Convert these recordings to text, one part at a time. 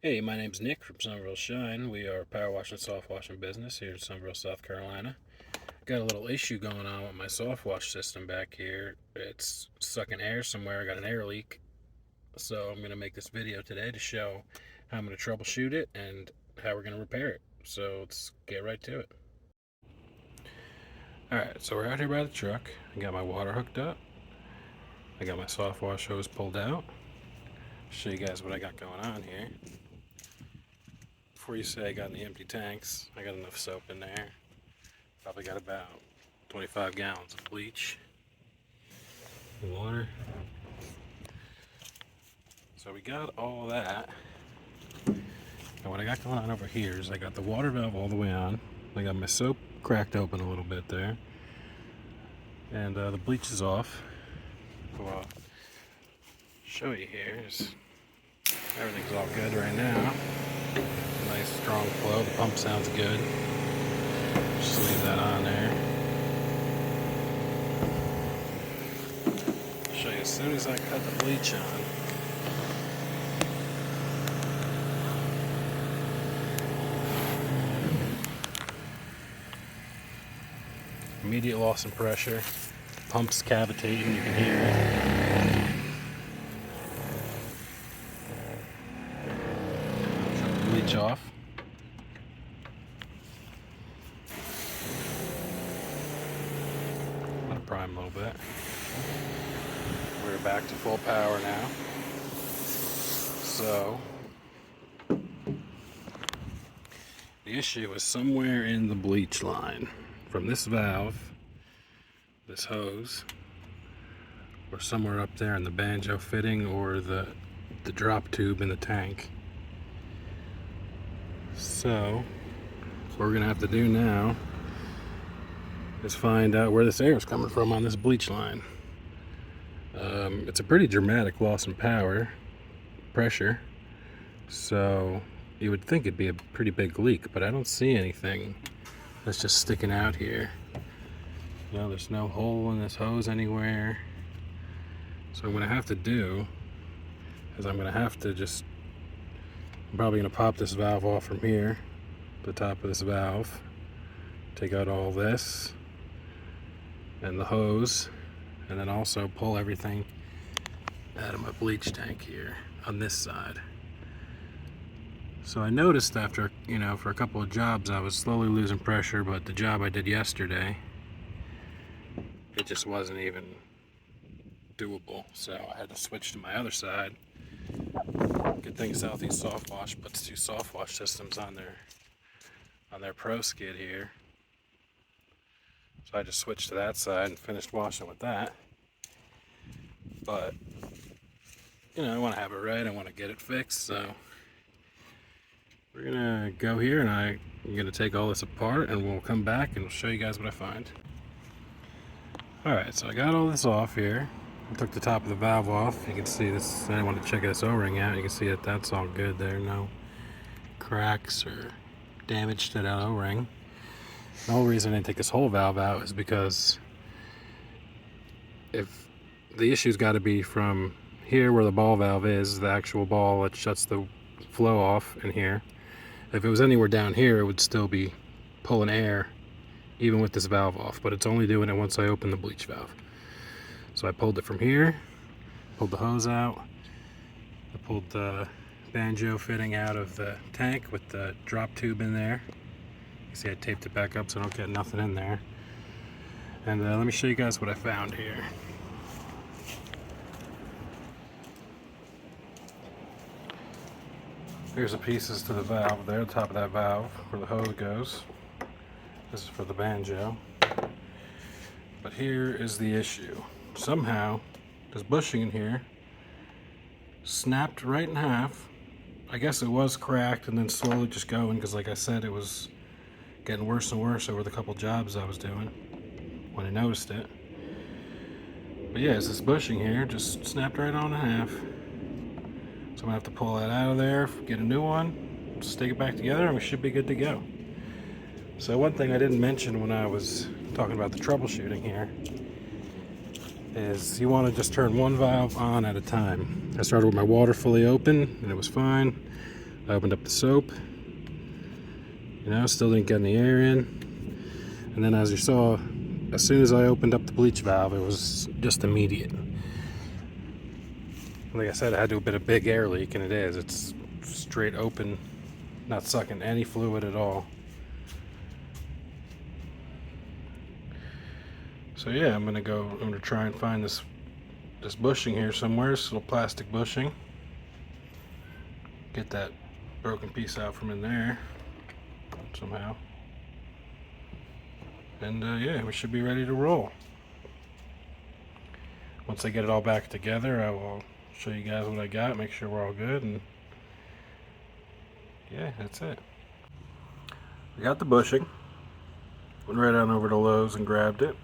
Hey, my name's Nick from Somerville Shine. We are a power wash and soft washing business here in Somerville, South Carolina. Got a little issue going on with my soft wash system back here. It's sucking air somewhere. I got an air leak. So I'm going to make this video today to show how I'm going to troubleshoot it and how we're going to repair it. So let's get right to it. Alright, so we're out here by the truck. I got my water hooked up. I got my soft wash hose pulled out. Show you guys what I got going on here. Before you say I got any empty tanks, I got enough soap in there. Probably got about 25 gallons of bleach and water. So we got all that. And what I got going on over here is I got the water valve all the way on. I got my soap cracked open a little bit there. And the bleach is off. What I'll show you here is everything's all good right now. Nice strong flow. The pump sounds good. Just leave that on there. I'll show you as soon as I cut the bleach on. Immediate loss in pressure. Pump's cavitating, you can hear it. Shut the bleach off. Let it prime a little bit. We're back to full power now. So, the issue is somewhere in the bleach line. From this valve, this hose, or somewhere up there in the banjo fitting or the drop tube in the tank. So what we're gonna have to do now is find out where this air is coming from on this bleach line. It's a pretty dramatic loss in pressure, so you would think it'd be a pretty big leak, but I don't see anything that's just sticking out here. You know, there's no hole in this hose anywhere. So what I'm gonna have to do is I'm probably gonna pop this valve off from here, the top of this valve, take out all this and the hose, and then also pull everything out of my bleach tank here on this side. So I noticed after, for a couple of jobs I was slowly losing pressure, but the job I did yesterday, it just wasn't even doable. So I had to switch to my other side. Good thing Southeast Softwash puts 2 Softwash systems on their Pro skid here. So I just switched to that side and finished washing with that. But, I want to have it right. I want to get it fixed, so we're gonna go here and I'm gonna take all this apart and we'll come back and we'll show you guys what I find. Alright, so I got all this off here. I took the top of the valve off. You can see this. I want to check this O-ring out. You can see that that's all good there. No cracks or damage to that O-ring. The whole reason I didn't take this whole valve out is because if the issue's got to be from here where the ball valve is, the actual ball that shuts the flow off in here. If it was anywhere down here, it would still be pulling air even with this valve off, but it's only doing it once I open the bleach valve. So I pulled it from here, pulled the hose out, I pulled the banjo fitting out of the tank with the drop tube in there. You see I taped it back up so I don't get nothing in there. And let me show you guys what I found here. Here's the pieces to the valve there, the top of that valve where the hose goes. This is for the banjo. But here is the issue. Somehow, this bushing in here snapped right in half. I guess it was cracked and then slowly just going, because like I said, it was getting worse and worse over the couple jobs I was doing when I noticed it. But yeah, this bushing here just snapped right on in half. So I'm gonna have to pull that out of there, get a new one, stick it back together, and we should be good to go. So one thing I didn't mention when I was talking about the troubleshooting here is you want to just turn one valve on at a time. I started with my water fully open and it was fine. I opened up the soap. Still didn't get any air in. And then, as you saw, as soon as I opened up the bleach valve, it was just immediate. Like I said, I had to have been a big air leak, and it is. It's straight open, not sucking any fluid at all. So yeah, I'm gonna try and find this bushing here somewhere, this little plastic bushing. Get that broken piece out from in there somehow. And yeah, we should be ready to roll. Once I get it all back together, I will show you guys what I got, make sure we're all good, and yeah, that's it. We got the bushing. Went right on over to Lowe's and grabbed it.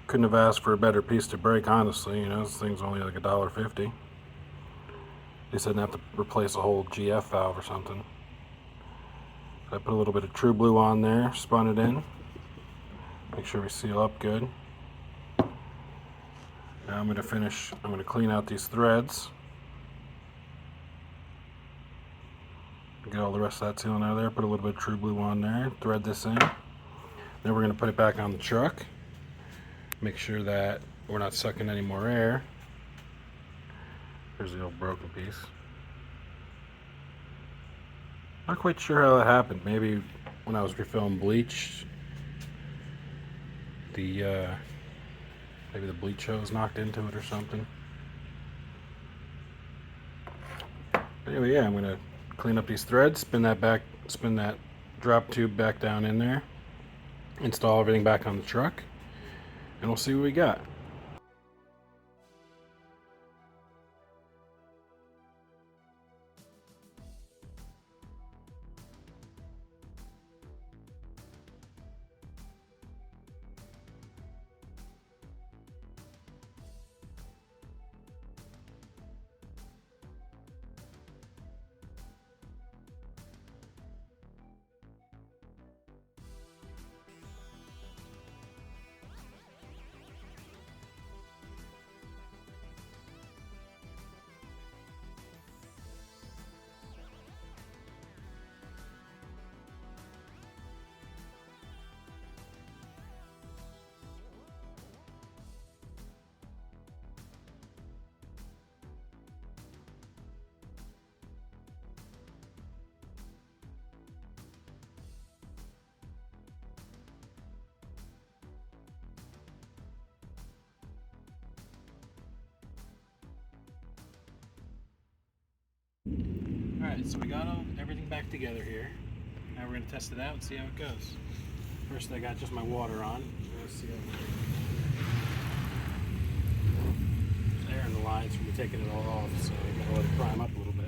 Couldn't have asked for a better piece to break, honestly. This thing's only like $1.50. They said I'd have to replace a whole GF valve or something. I put a little bit of True Blue on there, spun it in. Make sure we seal up good. Now I'm going to clean out these threads. Get all the rest of that sealing out of there. Put a little bit of True Blue on there. Thread this in. Then we're going to put it back on the truck. Make sure that we're not sucking any more air. Here's the old broken piece. Not quite sure how that happened. Maybe when I was refilling bleach, maybe the bleach hose knocked into it or something. But anyway, yeah, I'm gonna clean up these threads, spin that drop tube back down in there, install everything back on the truck, and we'll see what we got. Alright, so we got everything back together here. Now we're going to test it out and see how it goes. First I got just my water on. Let's see how there's air in the lines from me taking it all off, so I got to let it prime up a little bit.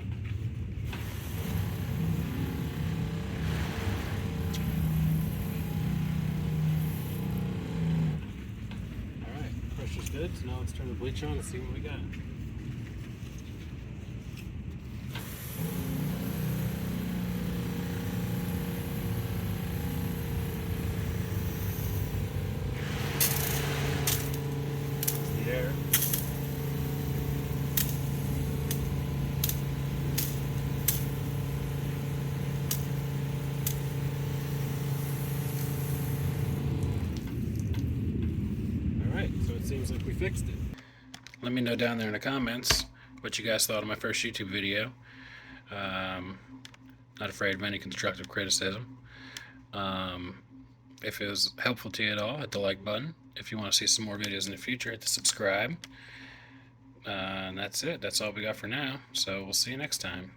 Alright, pressure's good, so now let's turn the bleach on and see what we got. There. Alright, so it seems like we fixed it. Let me know down there in the comments what you guys thought of my first YouTube video. Not afraid of any constructive criticism. If it was helpful to you at all, hit the like button. If you want to see some more videos in the future, hit the subscribe. And that's it. That's all we got for now. So we'll see you next time.